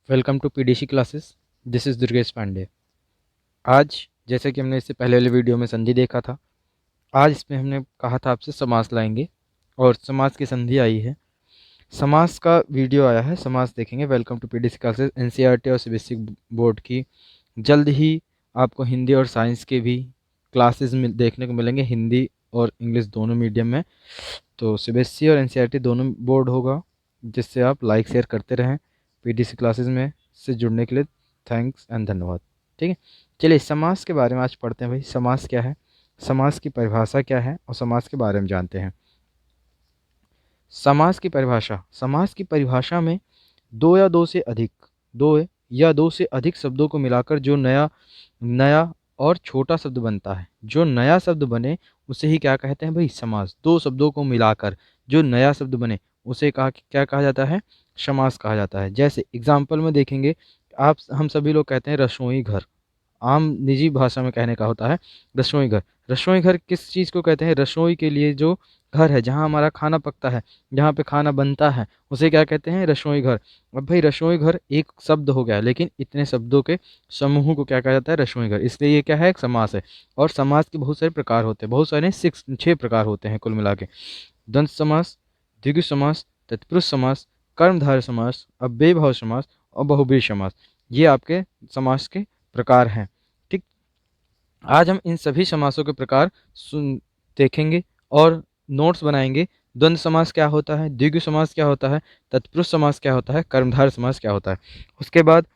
Welcome to PDC classes. This is Durgesh Pandey. आज जैसे कि हमने इससे पहले वाले वीडियो में संधि देखा था, आज इसमें हमने कहा था आपसे समास लाएंगे और समास की संधि आई है। समास का वीडियो आया है, समास देखेंगे। Welcome to PDC classes. NCERT और सीबीएसई बोर्ड की जल्द ही आपको हिंदी और साइंस के भी क्लासेस देखने को मिलेंगे, हिंदी और इंग्लिश दोनों मीडियम में। तो सीबीएसई और एनसीईआरटी दोनों बोर्ड होगा, जिससे आप लाइक शेयर करते रहें। पीडीसी क्लासेस में से जुड़ने के लिए थैंक्स एंड धन्यवाद। ठीक है, चलिए समास के बारे में आज पढ़ते हैं। भाई समास क्या है, समास की परिभाषा क्या है और समास के बारे में जानते हैं। समास की परिभाषा, समास की परिभाषा में दो या दो से अधिक शब्दों को मिलाकर जो नया नया और छोटा शब्द बनता है, जो नया शब्द बने उसे ही क्या कहते हैं भाई, समास। दो शब्दों को मिलाकर जो नया शब्द बने उसे क्या कहा जाता है, समास कहा जाता है। जैसे एग्जाम्पल में देखेंगे, आप हम सभी लोग कहते हैं रसोई घर, आम निजी भाषा में कहने का होता है रसोई घर। रसोई घर किस चीज़ को कहते हैं, रसोई के लिए जो घर है जहाँ हमारा खाना पकता है, जहाँ पे खाना बनता है, उसे क्या कहते हैं, रसोई घर। अब भाई रसोई घर एक शब्द हो गया, लेकिन इतने शब्दों के समूह को क्या कहा जाता है, रसोई घर। इसलिए ये क्या है, एक समास है। और समास के बहुत सारे प्रकार होते हैं, बहुत सारे 6 प्रकार होते हैं कुल मिला के। द्वंद्व समास, द्विगु समास, तत्पुरुष समास, कर्मधारय समास, अव्ययीभाव समास और बहुब्रीहि समास। ये आपके समास के प्रकार हैं। ठीक, आज हम इन सभी समासों के प्रकार देखेंगे और नोट्स बनाएंगे। द्वंद्व समास क्या होता है, द्विगु समास क्या होता है, तत्पुरुष समास क्या होता है, कर्मधारय समास क्या होता है, उसके बाद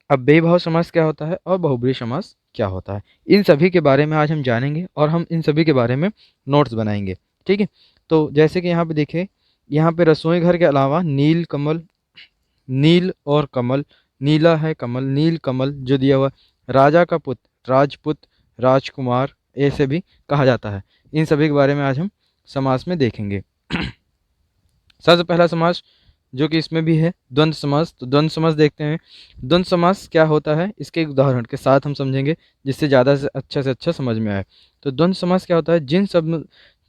अव्ययीभाव समास क्या होता है और बहुब्रीहि समास क्या होता है। इन सभी के बारे में आज हम जानेंगे और हम इन सभी के बारे में नोट्स बनाएंगे। ठीक है, तो जैसे कि यहाँ पे देखें, यहाँ पे रसोई घर के अलावा नील कमल, नील और कमल, नीला है कमल, नील कमल जो दिया हुआ, राजा का पुत्र, राजपुत्र, राजकुमार, ऐसे भी कहा जाता है। इन सभी के बारे में आज हम समास में देखेंगे। सबसे पहला समास जो कि इसमें भी है, द्वंद्व समास। तो द्वंद्व समास देखते हैं। द्वंद्व समास क्या होता है, इसके एक उदाहरण के साथ हम समझेंगे, जिससे ज़्यादा से अच्छा समझ में आए। तो द्वंद्व समास क्या होता है,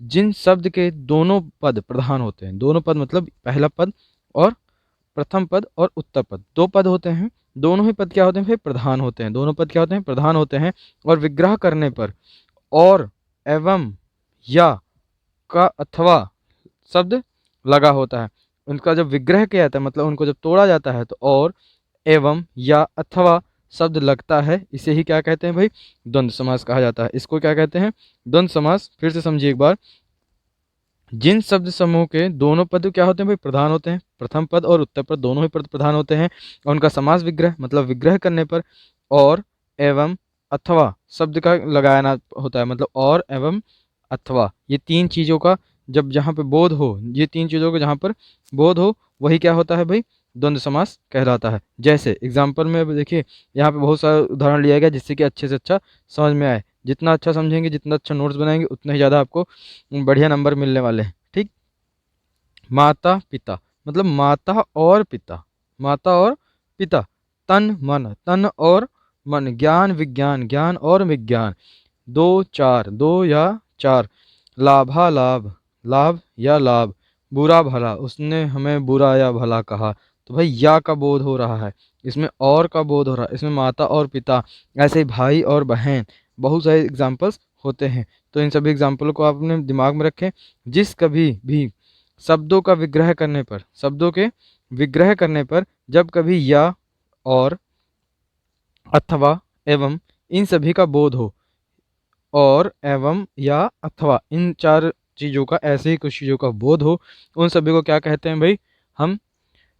जिन शब्द के दोनों पद प्रधान होते हैं, दोनों पद मतलब पहला पद और प्रथम पद और उत्तर पद, दो पद होते हैं, दोनों ही पद क्या होते हैं फिर प्रधान होते हैं, दोनों पद क्या होते हैं, प्रधान होते हैं। और विग्रह करने पर और, एवं, या, का, अथवा शब्द लगा होता है। उनका जब विग्रह किया जाता है, मतलब उनको जब तोड़ा जाता है, तो और, एवं, या, अथवा शब्द लगता है, इसे ही क्या कहते हैं भाई, द्वंद्व समास कहा जाता है। इसको क्या कहते हैं, द्वंद्व समास। फिर से समझिए एक बार, जिन शब्द समूह के दोनों पद क्या होते हैं भाई, प्रधान होते हैं, प्रथम पद और उत्तर पद दोनों ही पद प्रधान होते हैं, और उनका समास विग्रह मतलब विग्रह करने पर और, एवं, अथवा शब्द का लगाना होता है, मतलब और, एवं, अथवा, ये तीन चीज़ों का जब जहाँ पे बोध हो, ये तीन चीज़ों का जहाँ पर बोध हो, वही क्या होता है भाई, द्वंद्व समास कहलाता है। जैसे एग्जाम्पल में अब देखिए, यहाँ पे बहुत सारा उदाहरण लिया गया जिससे कि अच्छे से अच्छा समझ में आए। जितना अच्छा समझेंगे, जितना अच्छा नोट्स बनाएंगे, उतना ही ज़्यादा आपको बढ़िया नंबर मिलने वाले हैं। ठीक, माता पिता मतलब माता और पिता, माता और पिता, तन मन, तन और मन, ज्ञान विज्ञान, ज्ञान और विज्ञान, दो चार, दो या चार, लाभा लाभ, लाभ या लाभ, बुरा भला, उसने हमें बुरा या भला कहा। तो भाई या का बोध हो रहा है, इसमें और का बोध हो रहा है, इसमें माता और पिता, ऐसे ही भाई और बहन, बहुत सारे एग्जाम्पल्स होते हैं। तो इन सभी एग्जाम्पलों को आप अपने दिमाग में रखें। जिस कभी भी शब्दों का विग्रह करने पर, शब्दों के विग्रह करने पर जब कभी या, और, अथवा, एवं इन सभी का बोध हो, और, एवं, या, अथवा इन चार चीज़ों का, ऐसे ही कुछ चीज़ों का बोध हो, उन सभी को क्या कहते हैं भाई, हम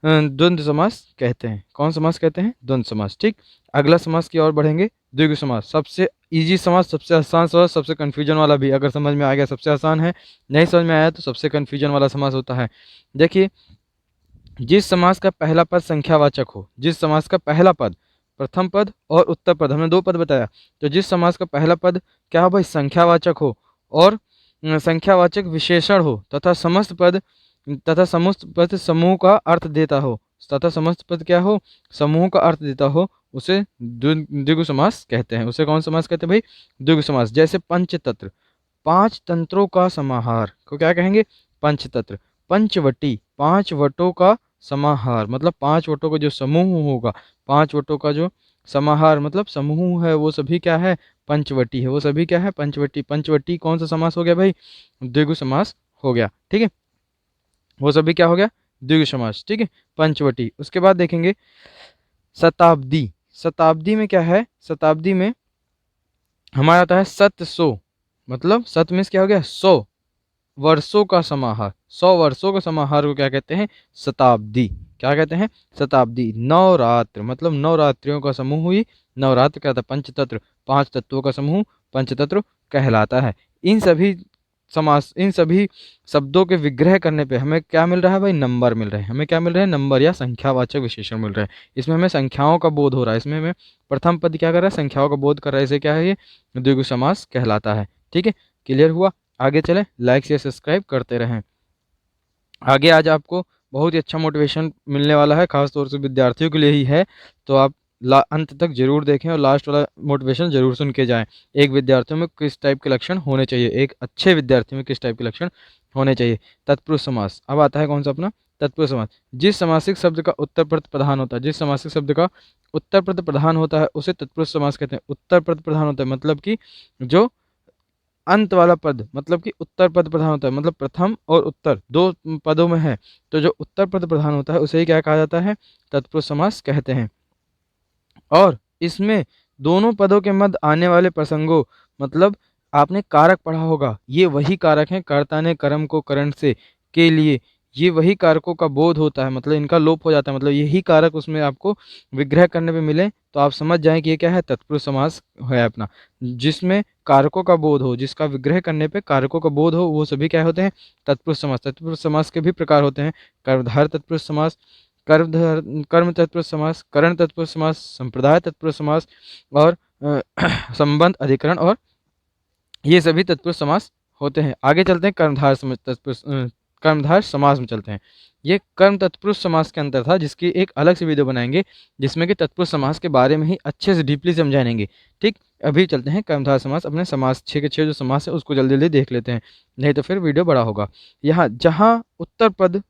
द्वंद्व समास कहते हैं। कौन समास कहते हैं, द्वंद्व समास। ठीक, अगला समास की ओर बढ़ेंगे, द्विगु समास। सबसे इजी समास, सबसे आसान समास, सबसे कन्फ्यूजन वाला भी। अगर समझ में आ गया सबसे आसान है, नहीं समझ में आया तो सबसे कन्फ्यूजन वाला समास होता है। देखिए, जिस समास का पहला पद संख्यावाचक हो, जिस समास का पहला पद, प्रथम पद और उत्तर पद, हमने दो पद बताया, तो जिस समास का पहला पद क्या हो भाई, संख्यावाचक हो, और संख्यावाचक विशेषण हो, तथा समस्त पद समूह का अर्थ देता हो, तथा समस्त पद क्या हो, समूह का अर्थ देता हो, उसे द्विगु समास कहते हैं। उसे कौन समास कहते हैं भाई, द्विगु समास। जैसे पंचतंत्र, पांच तंत्रों का समाहार को क्या कहेंगे, पंचतंत्र। पंचवटी, पांच वटों का समाहार, मतलब 5 वटों का जो समूह होगा, 5 वटों का जो समाहार मतलब समूह है, वो सभी क्या है, पंचवटी है। वो सभी क्या है, पंचवटी। पंचवटी कौन सा समास हो गया भाई, द्विगु समास हो गया। ठीक है, वो सभी क्या हो गया, द्विगु समास। ठीक है, पंचवटी। उसके बाद देखेंगे शताब्दी। शताब्दी में क्या है, शताब्दी में हमारा आता है सत सौ, मतलब सत मीन्स क्या हो गया, 100 वर्षों का समाहार। 100 वर्षों का समाहार को क्या कहते हैं, शताब्दी। क्या कहते हैं, शताब्दी। नवरात्र मतलब नवरात्रियों का समूह हुई, नवरात्र क्या था, पंचतत्व, 5 तत्वों का समूह पंचतत्व कहलाता है। इन सभी समास, इन सभी शब्दों के विग्रह करने पे हमें क्या मिल रहा है भाई, नंबर मिल रहे हैं। हमें क्या मिल रहे हैं, नंबर या संख्यावाचक विशेषण मिल रहे हैं। इसमें हमें संख्याओं का बोध हो रहा है। इसमें हमें प्रथम पद क्या कर रहा है, संख्याओं का बोध कर रहा है। इसे क्या है, ये द्विगु समास कहलाता है। ठीक है, क्लियर हुआ। आगे चलें, लाइक शेयर सब्सक्राइब करते रहें। आगे आज आपको बहुत ही अच्छा मोटिवेशन मिलने वाला है, खासतौर से विद्यार्थियों के लिए ही है। तो आप अंत तक जरूर देखें और लास्ट वाला मोटिवेशन जरूर सुन के जाएं। एक विद्यार्थियों में किस टाइप के लक्षण होने चाहिए, एक अच्छे विद्यार्थी में किस टाइप के लक्षण होने चाहिए। तत्पुरुष समास अब आता है, कौन सा अपना तत्पुरुष समास। जिस समासिक शब्द का उत्तर प्रति प्रधान होता है, जिस समासिक शब्द का उत्तर प्रति प्रधान होता है उसे तत्पुरुष समास कहते हैं। उत्तर प्रति प्रधान होता है मतलब कि जो अंत वाला पद, मतलब कि उत्तर पद प्रधान होता है, मतलब प्रथम और उत्तर दो पदों में है, तो जो उत्तर पद प्रधान होता है उसे ही क्या कहा जाता है, तत्पुरुष समास कहते हैं। और इसमें दोनों पदों के मध्य आने वाले प्रसंगों, मतलब आपने कारक पढ़ा होगा, ये वही कारक हैं, कर्ता ने कर्म को करण से के लिए, ये वही कारकों का बोध होता है, मतलब इनका लोप हो जाता है, मतलब यही कारक उसमें आपको विग्रह करने पे मिले तो आप समझ जाएं कि ये क्या है, तत्पुरुष समास है अपना। जिसमें कारकों का बोध हो, जिसका विग्रह करने पे कारकों का बोध हो, वो सभी क्या होते हैं, तत्पुरुष समास। तत्पुरुष समास के भी प्रकार होते हैं, कर्मधार तत्पुरुष समास, कर्म तत्पुरुष समास, करण तत्पुरुष समास, संप्रदाय तत्पुरुष समास और संबंध अधिकरण, और ये सभी तत्पुरुष समास होते हैं। आगे चलते हैं कर्मधार तत्पुरुष कर्मधार समास में चलते हैं। ये कर्म तत्पुरुष समास के अंतर था, जिसकी एक अलग से वीडियो बनाएंगे जिसमें कि तत्पुरुष समास के बारे में ही अच्छे से डीपली समझाएंगे। ठीक, अभी चलते हैं कर्मधार समास। अपने समास 6 के 6 जो समास है उसको जल्दी जल्दी देख लेते हैं, नहीं तो फिर वीडियो बड़ा होगा। यहाँ जहाँ उत्तर पद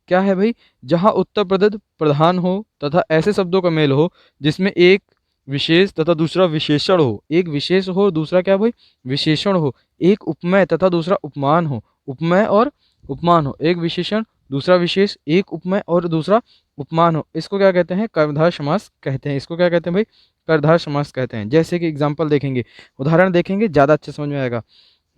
क्या है भाई, जहाँ उत्तर पद प्रधान हो तथा ऐसे शब्दों का मेल हो जिसमें एक विशेष तथा दूसरा विशेषण हो, एक विशेष हो दूसरा क्या भाई, विशेषण हो, एक उपमेय तथा दूसरा उपमान हो, उपमेय और उपमान हो, एक विशेषण दूसरा विशेष, एक उपमेय और दूसरा उपमान हो, इसको क्या कहते हैं, कर्मधार समास कहते हैं। इसको क्या कहते हैं भाई, कर्मधार समास कहते हैं। जैसे कि एग्जाम्पल देखेंगे, उदाहरण देखेंगे, ज्यादा अच्छे समझ में आएगा।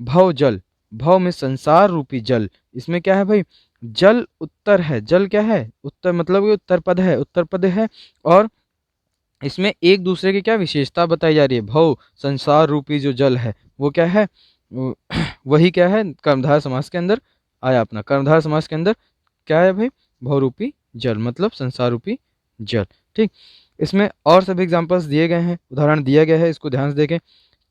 भव जल, भव में संसार रूपी जल, इसमें क्या है भाई, जल उत्तर है, जल क्या है, उत्तर मतलब ये उत्तर पद है, उत्तर पद है, और इसमें एक दूसरे की क्या विशेषता बताई जा रही है। भव संसार रूपी जो जल है वो क्या है, वही क्या है, कर्मधार समास के अंदर आया अपना। कर्मधार समास के अंदर क्या है भाई, भव रूपी जल मतलब संसार रूपी जल। ठीक, इसमें और सभी एग्जांपल्स दिए गए हैं, उदाहरण दिया गया है, इसको ध्यान से देखें।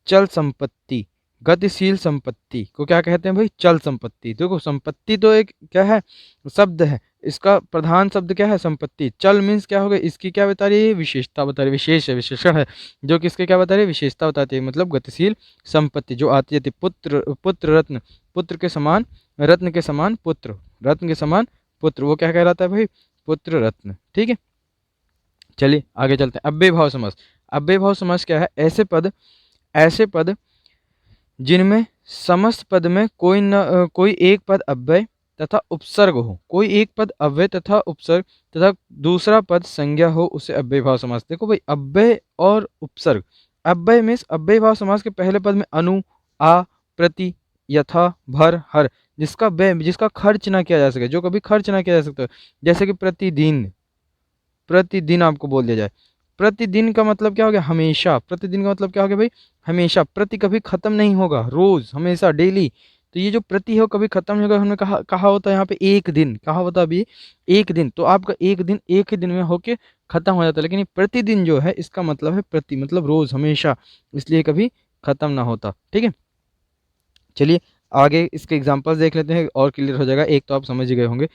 चल संपत्ति, गतिशील संपत्ति को क्या कहते हैं भाई, चल संपत्ति। देखो संपत्ति तो एक क्या है, शब्द है, इसका प्रधान शब्द क्या है, संपत्ति। चल मीन्स क्या हो गया, इसकी क्या बता रही है, विशेषता बता रही है, विशेष है, विशेषण है, जो कि इसके क्या बता रही है, विशेषता बताती है, मतलब गतिशील संपत्ति जो आती है। पुत्र, पुत्र रत्न, पुत्र के समान, रत्न के समान पुत्र, रत्न के समान पुत्र, वो क्या कहलाता है भाई, पुत्र रत्न। ठीक है, चलिए आगे चलते हैं। अव्यय भाव समास। अव्यय भाव समास क्या है, ऐसे पद जिनमें समस्त पद में कोई एक पद अव्यय तथा उपसर्ग हो, कोई एक पद अव्यय तथा उपसर्ग तथा दूसरा पद संज्ञा हो, उसे अव्यय भाव समास। देखो भाई, अव्यय और उपसर्ग, अव्यय मीन्स अव्यय भाव समास के पहले पद में अनु, आ, प्रति, यथा, भर, हर, जिसका व्यय, जिसका खर्च ना किया जा सके, जो कभी खर्च ना किया जा सकता, जैसे कि प्रतिदिन, प्रतिदिन आपको बोल दिया जाए। प्रतिदिन का मतलब क्या हो गया, हमेशा। प्रतिदिन का मतलब क्या हो गया भाई, हमेशा। प्रति कभी खत्म नहीं होगा, रोज, हमेशा, डेली। तो ये जो प्रति है वो कभी खत्म नहीं होगा। हमने कहा होता है यहाँ पे एक दिन, कहा होता अभी एक दिन, तो आपका एक दिन एक ही दिन में होके खत्म हो जाता है, लेकिन ये प्रतिदिन जो है इसका मतलब है प्रति, मतलब रोज, हमेशा, इसलिए कभी खत्म ना होता। ठीक है, चलिए आगे इसके एग्जाम्पल्स देख लेते हैं और क्लियर हो जाएगा। एक तो आप समझ ही गए होंगे,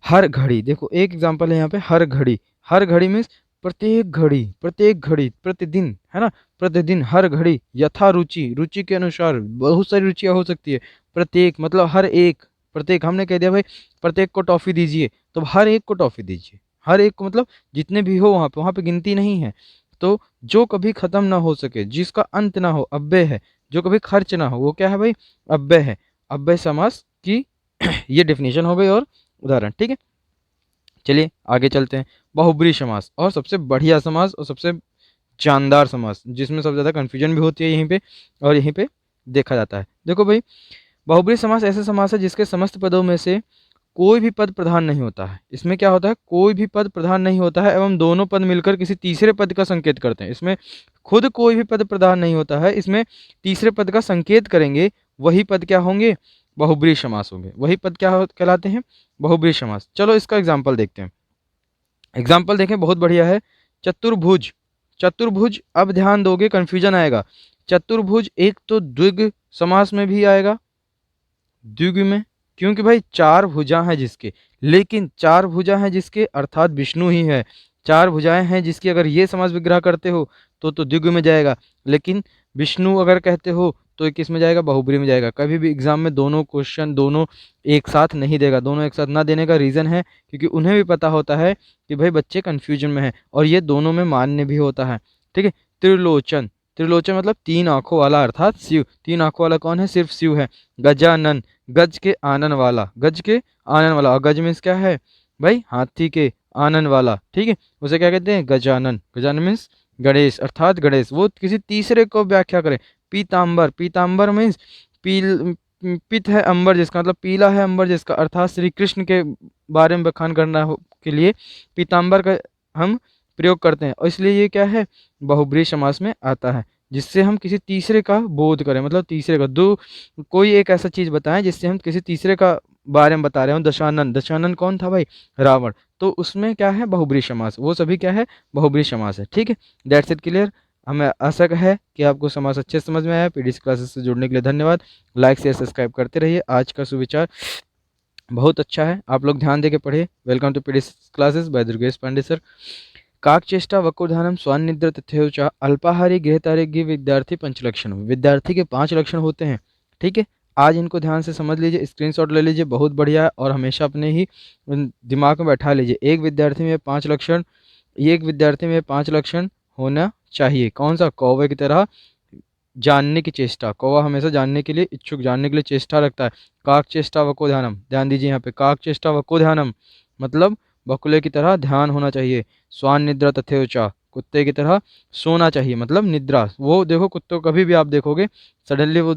हर घड़ी। देखो एक एग्जांपल है यहाँ पे, हर घड़ी। हर घड़ी मीन्स प्रत्येक घड़ी, प्रत्येक घड़ी, प्रतिदिन, है ना, प्रतिदिन, हर घड़ी। यथा रुचि, रुचि के अनुसार, बहुत सारी रुचियां हो सकती है। प्रत्येक मतलब हर एक, प्रत्येक, हमने कह दिया भाई प्रत्येक को टॉफी दीजिए, तो हर एक को टॉफ़ी दीजिए, हर एक को, मतलब जितने भी हो वहाँ पे गिनती नहीं है। तो जो कभी ख़त्म ना हो सके, जिसका अंत ना हो, अव्यय है। जो कभी खर्च ना हो, वो क्या है भाई? अव्यय है। अव्यय समास की ये डेफिनेशन हो गई और उदाहरण, ठीक है। चलिए आगे चलते हैं। बहुब्रीहि समास, और सबसे बढ़िया समास और सबसे जानदार समास, जिसमें सबसे ज़्यादा कन्फ्यूजन भी होती है यहीं पे और यहीं पे देखा जाता है। देखो भाई, बहुब्रीहि समास ऐसा समास है जिसके समस्त पदों में से कोई भी पद प्रधान नहीं होता है। इसमें क्या होता है? कोई भी पद प्रधान नहीं होता है एवं दोनों पद मिलकर किसी तीसरे पद का संकेत करते हैं। इसमें खुद कोई भी पद प्रधान नहीं होता है, इसमें तीसरे पद का संकेत करेंगे, वही पद क्या होंगे? बहुब्रीहि समास होंगे। वही पद क्या कहलाते हैं? बहुब्रीहि समास। चलो इसका एग्जाम्पल देखते हैं। एग्जाम्पल देखें, बहुत बढ़िया है। चतुर्भुज, चतुर्भुज, अब ध्यान दोगे कन्फ्यूजन आएगा। चतुर्भुज एक तो द्विग समास में भी आएगा, द्विग में, क्योंकि भाई चार भुजा हैं जिसके, लेकिन चार भुजा हैं जिसके अर्थात विष्णु ही है। चार भुजाएं हैं जिसकी अगर ये समास विग्रह करते हो तो द्विग में जाएगा, लेकिन विष्णु अगर कहते हो तो ये किस में जाएगा? बहुब्रीहि में जाएगा। कभी भी एग्जाम में दोनों क्वेश्चन दोनों एक साथ नहीं देगा। दोनों एक साथ ना देने का रीज़न है क्योंकि उन्हें भी पता होता है कि भाई बच्चे कन्फ्यूजन में हैं, और ये दोनों में मान्य भी होता है, ठीक है। त्रिलोचन, त्रिलोचन मतलब तीन आंखों वाला, अर्थात शिव। तीन आंखों वाला कौन है? सिर्फ शिव है। गजानन, गज के आनन वाला, गज के आनन वाला, और गज मीन्स क्या है भाई? हाथी के आनन वाला, ठीक है। उसे क्या कहते हैं? गजानन। गजानन मीन्स गणेश, अर्थात गणेश। वो किसी तीसरे को व्याख्या करें। पीताम्बर, पीताम्बर मीन्स पील, पित है अंबर जिसका, मतलब पीला है अंबर जिसका, अर्थात श्री कृष्ण के बारे में बखान करना के लिए पीताम्बर का हम प्रयोग करते हैं, और इसलिए ये क्या है? बहुब्रीहि समास में आता है, जिससे हम किसी तीसरे का बोध करें, मतलब तीसरे का दो, कोई एक ऐसा चीज़ बताएं जिससे हम किसी तीसरे का बारे में बता रहे हो। दशानन, दशानन कौन था भाई? रावण। तो उसमें क्या है? बहुब्रीहि समास। वो सभी क्या है? बहुब्रीहि समास है, ठीक है। That's it, clear. हमें आशा है कि आपको समास अच्छे से समझ में आया। पीडीसी क्लासेस से जुड़ने के लिए धन्यवाद। लाइक शेयर सब्सक्राइब करते रहिए। आज का सुविचार बहुत अच्छा है, आप लोग ध्यान देके पढ़िए। Welcome to PDC classes by Durgesh Pande sir. काकचेष्टा वकोधानम स्वानिद्र तथ्योचा अल्पाहारी गृहतारिज्ञ विद्यार्थी पंचलक्षण। विद्यार्थी के 5 लक्षण होते हैं, ठीक है। आज इनको ध्यान से समझ लीजिए, स्क्रीनशॉट ले लीजिए, बहुत बढ़िया है, और हमेशा अपने ही दिमाग में बैठा लीजिए। एक विद्यार्थी में 5 लक्षण, एक विद्यार्थी में 5 लक्षण होना चाहिए। कौन सा? कौवे की तरह जानने की चेष्टा। कौवा हमेशा जानने के लिए इच्छुक, जानने के लिए चेष्टा रखता है। काक चेष्टा वकोधानम, ध्यान दीजिए यहाँ पे, काक चेष्टा वकोधानम मतलब बकुले की तरह ध्यान होना चाहिए। स्वान निद्रा तथेवचा, कुत्ते की तरह सोना चाहिए, मतलब निद्रा। वो देखो, कुत्तों कभी भी आप देखोगे सडनली वो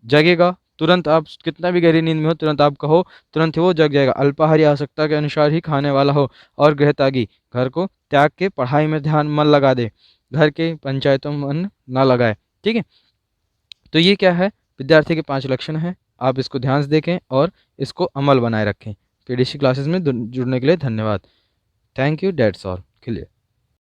जगेगा, तुरंत आप कितना भी गहरी नींद में हो, तुरंत आप कहो, तुरंत ही वो जग जाएगा। अल्पाहारी, आवश्यकता के अनुसार ही खाने वाला हो, और गृहत्यागी, घर को त्याग के पढ़ाई में ध्यान मन लगा दे, घर के पंचायतों में मन ना लगाए, ठीक है। तो ये क्या है? विद्यार्थी के 5 लक्षण हैं। आप इसको ध्यान से देखें और इसको अमल बनाए रखें। पीडीसी क्लासेस में जुड़ने के लिए धन्यवाद। Thank you, that's all, clear.